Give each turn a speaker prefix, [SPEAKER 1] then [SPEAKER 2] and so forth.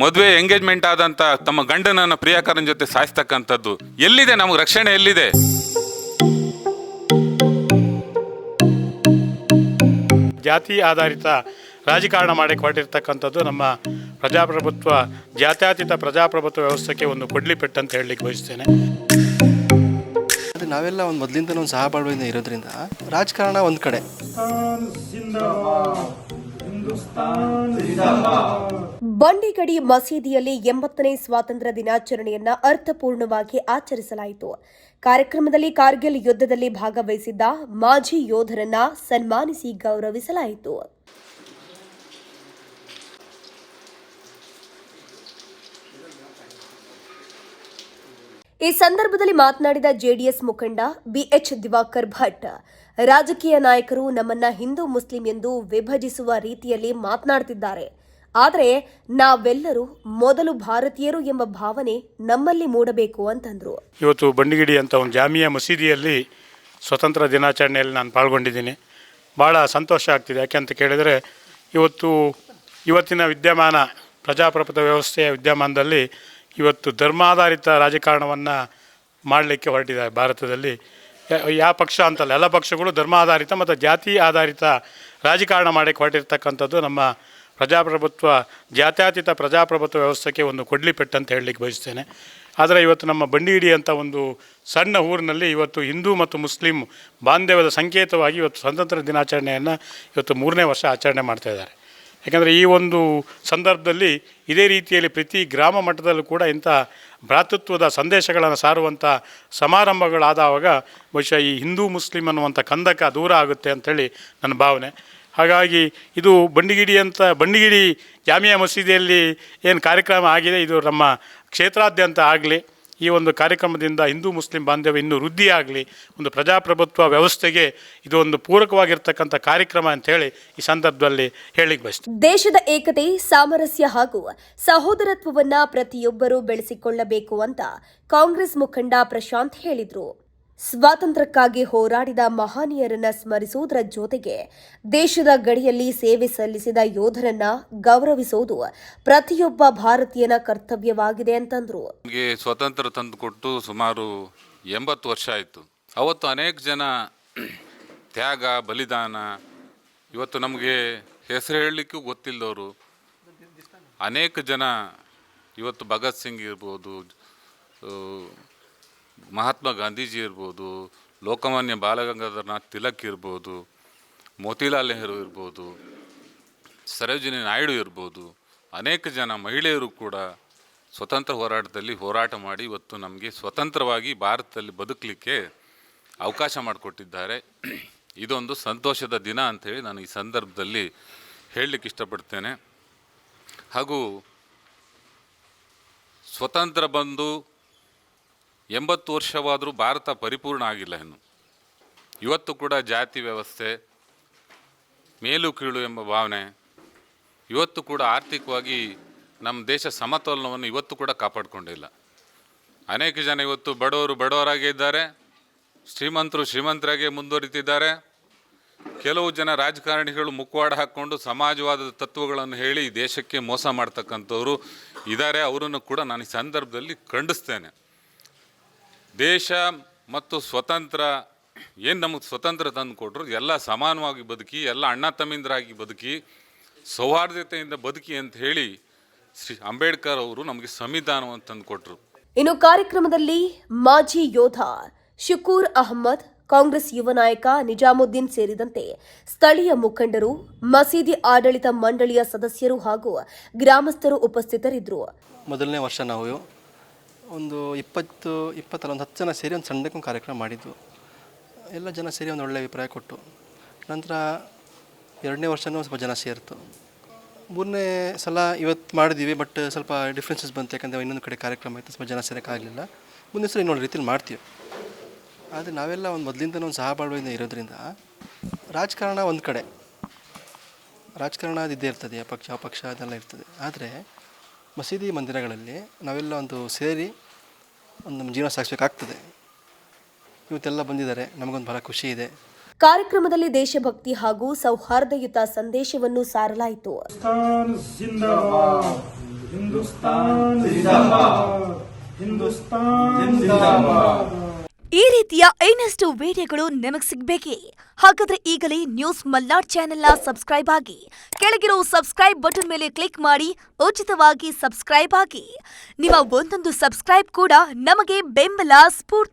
[SPEAKER 1] ಮದುವೆ ಎಂಗೇಜ್ಮೆಂಟ್ ಆದಂತ ತಮ್ಮ ಗಂಡನನ್ನ ಪ್ರಿಯಕರನ ಜೊತೆ ಸಾಯಿಸ್ತಕ್ಕಂಥದ್ದು ಎಲ್ಲಿದೆ? ನಮಗೆ ರಕ್ಷಣೆ ಎಲ್ಲಿದೆ?
[SPEAKER 2] ಜಾತಿ ಆಧಾರಿತ ರಾಜಕಾರಣ ಮಾಡಿ ಹೊರಟಿರ್ತಕ್ಕಂಥದ್ದು ನಮ್ಮ ಪ್ರಜಾಪ್ರಭುತ್ವ, ಜಾತ್ಯತೀತ ಪ್ರಜಾಪ್ರಭುತ್ವ ವ್ಯವಸ್ಥೆಗೆ ಒಂದು ಕೊಡ್ಲಿ ಪೆಟ್ಟು ಅಂತ ಹೇಳಲಿಕ್ಕೆ ಬಯಸ್ತೇನೆ.
[SPEAKER 3] ಅದು ನಾವೆಲ್ಲ ಒಂದು ಮೊದಲಿಂದ ಒಂದು ಸಹಬಾಳ್ವೆಯಿಂದ ಇರೋದ್ರಿಂದ ರಾಜಕಾರಣ ಒಂದು ಕಡೆ.
[SPEAKER 4] ಬಂಡಿಗಡಿ ಮಸೀದಿಯಲ್ಲಿ 80ನೇ ಸ್ವಾತಂತ್ರ್ಯ ದಿನಾಚರಣೆಯನ್ನ ಅರ್ಥಪೂರ್ಣವಾಗಿ ಆಚರಿಸಲಾಯಿತು. ಕಾರ್ಯಕ್ರಮದಲ್ಲಿ ಕಾರ್ಗಿಲ್ ಯುದ್ಧದಲ್ಲಿ ಭಾಗವಹಿಸಿದ್ದ ಮಾಜಿ ಯೋಧರನ್ನ ಸನ್ಮಾನಿಸಿ ಗೌರವಿಸಲಾಯಿತು. ಈ ಸಂದರ್ಭದಲ್ಲಿ ಮಾತನಾಡಿದ ಜೆಡಿಎಸ್ ಮುಖಂಡ ಬಿಎಚ್ ದಿವಾಕರ್ ಭಟ್, ರಾಜಕೀಯ ನಾಯಕರು ನಮ್ಮನ್ನ ಹಿಂದೂ ಮುಸ್ಲಿಂ ಎಂದು ವಿಭಜಿಸುವ ರೀತಿಯಲ್ಲಿ ಮಾತನಾಡುತ್ತಿದ್ದಾರೆ. ಆದರೆ ನಾವೆಲ್ಲರೂ ಮೊದಲು ಭಾರತೀಯರು ಎಂಬ ಭಾವನೆ ನಮ್ಮಲ್ಲಿ ಮೂಡಬೇಕು ಅಂತಂದ್ರು.
[SPEAKER 2] ಇವತ್ತು ಬಂಡಿಗಿಡಿ ಅಂತ ಒಂದು ಜಾಮಿಯಾ ಮಸೀದಿಯಲ್ಲಿ ಸ್ವತಂತ್ರ ದಿನಾಚರಣೆಯಲ್ಲಿ ನಾನು ಪಾಲ್ಗೊಂಡಿದ್ದೀನಿ. ಭಾಳ ಸಂತೋಷ ಆಗ್ತಿದೆ. ಯಾಕೆಂತ ಕೇಳಿದರೆ ಇವತ್ತಿನ ವಿದ್ಯಮಾನ, ಪ್ರಜಾಪ್ರಭುತ್ವ ವ್ಯವಸ್ಥೆಯ ವಿದ್ಯಮಾನದಲ್ಲಿ ಇವತ್ತು ಧರ್ಮಾಧಾರಿತ ರಾಜಕಾರಣವನ್ನು ಮಾಡಲಿಕ್ಕೆ ಹೊರಟಿದ್ದಾರೆ ಭಾರತದಲ್ಲಿ. ಯಾವ ಪಕ್ಷ ಅಂತಲ್ಲ, ಎಲ್ಲ ಪಕ್ಷಗಳು ಧರ್ಮಾಧಾರಿತ ಮತ್ತು ಜಾತಿ ಆಧಾರಿತ ರಾಜಕಾರಣ ಮಾಡಲಿಕ್ಕೆ ಹೊರಟಿರ್ತಕ್ಕಂಥದ್ದು ನಮ್ಮ ಪ್ರಜಾಪ್ರಭುತ್ವ, ಜಾತ್ಯತೀತ ಪ್ರಜಾಪ್ರಭುತ್ವ ವ್ಯವಸ್ಥೆಗೆ ಒಂದು ಕೊಡ್ಲಿ ಪೆಟ್ಟು ಅಂತ ಹೇಳಲಿಕ್ಕೆ ಬಯಸ್ತೇನೆ. ಆದರೆ ಇವತ್ತು ನಮ್ಮ ಬಂಡಿಗಿಡಿ ಅಂತ ಒಂದು ಸಣ್ಣ ಊರಿನಲ್ಲಿ ಇವತ್ತು ಹಿಂದೂ ಮತ್ತು ಮುಸ್ಲಿಂ ಬಾಂಧವ್ಯದ ಸಂಕೇತವಾಗಿ ಇವತ್ತು ಸ್ವಾತಂತ್ರ್ಯ ದಿನಾಚರಣೆಯನ್ನು ಇವತ್ತು 3ನೇ ವರ್ಷ ಆಚರಣೆ ಮಾಡ್ತಾಯಿದ್ದಾರೆ. ಯಾಕೆಂದರೆ ಈ ಒಂದು ಸಂದರ್ಭದಲ್ಲಿ ಇದೇ ರೀತಿಯಲ್ಲಿ ಪ್ರತಿ ಗ್ರಾಮ ಮಟ್ಟದಲ್ಲೂ ಕೂಡ ಇಂಥ ಭ್ರಾತೃತ್ವದ ಸಂದೇಶಗಳನ್ನು ಸಾರುವಂಥ ಸಮಾರಂಭಗಳಾದವಾಗ ಬಹುಶಃ ಈ ಹಿಂದೂ ಮುಸ್ಲಿಂ ಅನ್ನುವಂಥ ಕಂದಕ ದೂರ ಆಗುತ್ತೆ ಅಂಥೇಳಿ ನನ್ನ ಭಾವನೆ. ಹಾಗಾಗಿ ಇದು ಬಂಡಿಗಿಡಿ ಜಾಮಿಯಾ ಮಸೀದಿಯಲ್ಲಿ ಏನು ಕಾರ್ಯಕ್ರಮ ಆಗಿದೆ, ಇದು ನಮ್ಮ ಕ್ಷೇತ್ರಾದ್ಯಂತ ಆಗಲಿ. ಈ ಒಂದು ಕಾರ್ಯಕ್ರಮದಿಂದ ಹಿಂದೂ ಮುಸ್ಲಿಂ ಬಾಂಧವ್ಯ ಇನ್ನೂ ವೃದ್ಧಿ ಆಗಲಿ, ಒಂದು ಪ್ರಜಾಪ್ರಭುತ್ವ ವ್ಯವಸ್ಥೆಗೆ ಇದು ಒಂದು ಪೂರಕವಾಗಿರ್ತಕ್ಕಂಥ ಕಾರ್ಯಕ್ರಮ ಅಂತೇಳಿ ಈ ಸಂದರ್ಭದಲ್ಲಿ ಹೇಳಲಿಕ್ಕೆ ಬಯಸ್ತೀನಿ.
[SPEAKER 4] ದೇಶದ ಏಕತೆ, ಸಾಮರಸ್ಯ ಹಾಗೂ ಸಹೋದರತ್ವವನ್ನ ಪ್ರತಿಯೊಬ್ಬರೂ ಬೆಳೆಸಿಕೊಳ್ಳಬೇಕು ಅಂತ ಕಾಂಗ್ರೆಸ್ ಮುಖಂಡ ಪ್ರಶಾಂತ್ ಹೇಳಿದರು. ಸ್ವಾತಂತ್ರ್ಯಕ್ಕಾಗಿ ಹೋರಾಡಿದ ಮಹನೀಯರನ್ನ ಸ್ಮರಿಸುವುದರ ಜೊತೆಗೆ ದೇಶದ ಗಡಿಯಲ್ಲಿ ಸೇವೆ ಸಲ್ಲಿಸಿದ ಯೋಧರನ್ನ ಗೌರವಿಸುವುದು ಪ್ರತಿಯೊಬ್ಬ ಭಾರತೀಯನ ಕರ್ತವ್ಯವಾಗಿದೆ ಅಂತಂದ್ರು.
[SPEAKER 1] ನಮಗೆ ಸ್ವಾತಂತ್ರ್ಯ ತಂದುಕೊಟ್ಟು ಸುಮಾರು 80 ವರ್ಷ ಆಯಿತು. ಅವತ್ತು ಅನೇಕ ಜನ ತ್ಯಾಗ, ಬಲಿದಾನ, ಇವತ್ತು ನಮಗೆ ಹೆಸರು ಹೇಳಲಿಕ್ಕೂ ಗೊತ್ತಿಲ್ಲದವರು ಅನೇಕ ಜನ, ಇವತ್ತು ಭಗತ್ ಸಿಂಗ್ ಇರ್ಬೋದು, ಮಹಾತ್ಮ ಗಾಂಧೀಜಿ ಇರ್ಬೋದು, ಲೋಕಮಾನ್ಯ ಬಾಲಗಂಗಾಧರನಾಥ್ ತಿಲಕ್ ಇರ್ಬೋದು, ಮೋತಿಲಾಲ್ ನೆಹರು ಇರ್ಬೋದು, ಸರೋಜಿನಿ ನಾಯ್ಡು ಇರ್ಬೋದು, ಅನೇಕ ಜನ ಮಹಿಳೆಯರು ಕೂಡ ಸ್ವತಂತ್ರ ಹೋರಾಟದಲ್ಲಿ ಹೋರಾಟ ಮಾಡಿ ಇವತ್ತು ನಮಗೆ ಸ್ವತಂತ್ರವಾಗಿ ಭಾರತದಲ್ಲಿ ಬದುಕಲಿಕ್ಕೆ ಅವಕಾಶ ಮಾಡಿಕೊಟ್ಟಿದ್ದಾರೆ. ಇದೊಂದು ಸಂತೋಷದ ದಿನ ಅಂಥೇಳಿ ನಾನು ಈ ಸಂದರ್ಭದಲ್ಲಿ ಹೇಳಲಿಕ್ಕೆ ಇಷ್ಟಪಡ್ತೇನೆ. ಹಾಗೂ ಸ್ವತಂತ್ರ ಬಂದು 80 ವರ್ಷವಾದರೂ ಭಾರತ ಪರಿಪೂರ್ಣ ಆಗಿಲ್ಲ ಇನ್ನು. ಇವತ್ತು ಕೂಡ ಜಾತಿ ವ್ಯವಸ್ಥೆ, ಮೇಲು ಕೀಳು ಎಂಬ ಭಾವನೆ, ಇವತ್ತು ಕೂಡ ಆರ್ಥಿಕವಾಗಿ ನಮ್ಮ ದೇಶ ಸಮತೋಲನವನ್ನು ಇವತ್ತು ಕೂಡ ಕಾಪಾಡಿಕೊಂಡಿಲ್ಲ. ಅನೇಕ ಜನ ಇವತ್ತು ಬಡವರಾಗೇ ಇದ್ದಾರೆ, ಶ್ರೀಮಂತರು ಶ್ರೀಮಂತರಾಗೇ ಮುಂದುವರಿತಿದ್ದಾರೆ. ಕೆಲವು ಜನ ರಾಜಕಾರಣಿಗಳು ಮುಖವಾಡ ಹಾಕ್ಕೊಂಡು ಸಮಾಜವಾದದ ತತ್ವಗಳನ್ನು ಹೇಳಿ ದೇಶಕ್ಕೆ ಮೋಸ ಮಾಡ್ತಕ್ಕಂಥವ್ರು ಇದ್ದಾರೆ. ಅವರನ್ನು ಕೂಡ ನಾನು ಈ ಸಂದರ್ಭದಲ್ಲಿ ಖಂಡಿಸ್ತೇನೆ. ದೇಶ ಮತ್ತು ಸ್ವತಂತ್ರ ಏನು ನಮಗೆ ಸ್ವತಂತ್ರ ತಂದು ಕೊಟ್ಟರು, ಎಲ್ಲ ಸಮಾನವಾಗಿ ಬದುಕಿ, ಎಲ್ಲ ಅಣ್ಣ ತಮ್ಮಿಂದರಾಗಿ ಬದುಕಿ, ಸೌಹಾರ್ದತೆಯಿಂದ ಬದುಕಿ ಅಂತ ಹೇಳಿ ಶ್ರೀ ಅಂಬೇಡ್ಕರ್ ಅವರು ನಮಗೆ ಸಂವಿಧಾನವನ್ನು ತಂದು ಕೊಟ್ಟರು.
[SPEAKER 4] ಇನ್ನು ಕಾರ್ಯಕ್ರಮದಲ್ಲಿ ಮಾಜಿ ಯೋಧ ಶುಕೂರ್ ಅಹಮದ್, ಕಾಂಗ್ರೆಸ್ ಯುವ ನಾಯಕ ನಿಜಾಮುದ್ದೀನ್ ಸೇರಿದಂತೆ ಸ್ಥಳೀಯ ಮುಖಂಡರು, ಮಸೀದಿ ಆಡಳಿತ ಮಂಡಳಿಯ ಸದಸ್ಯರು ಹಾಗೂ ಗ್ರಾಮಸ್ಥರು ಉಪಸ್ಥಿತರಿದ್ದರು.
[SPEAKER 3] ಮೊದಲನೇ ವರ್ಷ ನಾವು ಒಂದು 10 ಜನ ಸೇರಿ ಒಂದು ಸಣ್ಣಕ್ಕೊಂದು ಕಾರ್ಯಕ್ರಮ ಮಾಡಿದ್ವು. ಎಲ್ಲ ಜನ ಸೇರಿ ಒಂದು ಒಳ್ಳೆಯ ಅಭಿಪ್ರಾಯ ಕೊಟ್ಟು, ನಂತರ 2ನೇ ವರ್ಷವೂ ಸ್ವಲ್ಪ ಜನ ಸೇರಿತು. 3ನೇ ಸಲ ಇವತ್ತು ಮಾಡಿದ್ದೀವಿ, ಬಟ್ ಸ್ವಲ್ಪ ಡಿಫ್ರೆನ್ಸಸ್ ಬಂತು. ಯಾಕಂದರೆ ಇನ್ನೊಂದು ಕಡೆ ಕಾರ್ಯಕ್ರಮ ಇತ್ತು, ಸ್ವಲ್ಪ ಜನ ಸೇರೋಕ್ಕಾಗಲಿಲ್ಲ. ಮುಂದಿನ ಸಲ ಇನ್ನೊಂದು ರೀತಿಯಲ್ಲಿ ಮಾಡ್ತೀವಿ. ಆದರೆ ನಾವೆಲ್ಲ ಒಂದು ಮೊದಲಿಂದ ಒಂದು ಸಹಬಾಳ್ವೆಯಿಂದ ಇರೋದ್ರಿಂದ ರಾಜಕಾರಣ ಒಂದು ಕಡೆ, ರಾಜಕಾರಣ ಇದ್ದೇ ಇರ್ತದೆ, ಪಕ್ಷ ಅದೆಲ್ಲ ಇರ್ತದೆ. ಆದರೆ ಮಸೀದಿ ಮಂದಿರಗಳಲ್ಲಿ ನಾವೆಲ್ಲ ಒಂದು ಸೇರಿ ಒಂದು ನಮ್ಮ ಜೀವನ ಸಾಗಿಸಬೇಕಾಗ್ತದೆ. ಇವತ್ತೆಲ್ಲ ಬಂದಿದ್ದಾರೆ, ನಮಗೊಂದು ಬಹಳ ಖುಷಿ ಇದೆ.
[SPEAKER 4] ಕಾರ್ಯಕ್ರಮದಲ್ಲಿ ದೇಶಭಕ್ತಿ ಹಾಗೂ ಸೌಹಾರ್ದಯುತ ಸಂದೇಶವನ್ನು ಸಾರಲಾಯಿತು.
[SPEAKER 5] ಈ ರೀತಿಯ ಇನ್ನಷ್ಟು ವಿಡಿಯೋಗಳು ನಿಮಗೆ ಸಿಗಬೇಕೇ? ಹಾಗಾದ್ರೆ ಈಗಲೇ ನ್ಯೂಸ್ ಮಲ್ನಾಡ್ ಚಾನೆಲ್ನ ಸಬ್ಸ್ಕ್ರೈಬ್ ಆಗಿ, ಕೆಳಗಿರೋ ಸಬ್ಸ್ಕ್ರೈಬ್ ಬಟನ್ ಮೇಲೆ ಕ್ಲಿಕ್ ಮಾಡಿ ಉಚಿತವಾಗಿ ಸಬ್ಸ್ಕ್ರೈಬ್ ಆಗಿ. ನಿಮ್ಮ ಒಂದೊಂದು ಸಬ್ಸ್ಕ್ರೈಬ್ ಕೂಡ ನಮಗೆ ಬೆಂಬಲ, ಸ್ಫೂರ್ತಿ.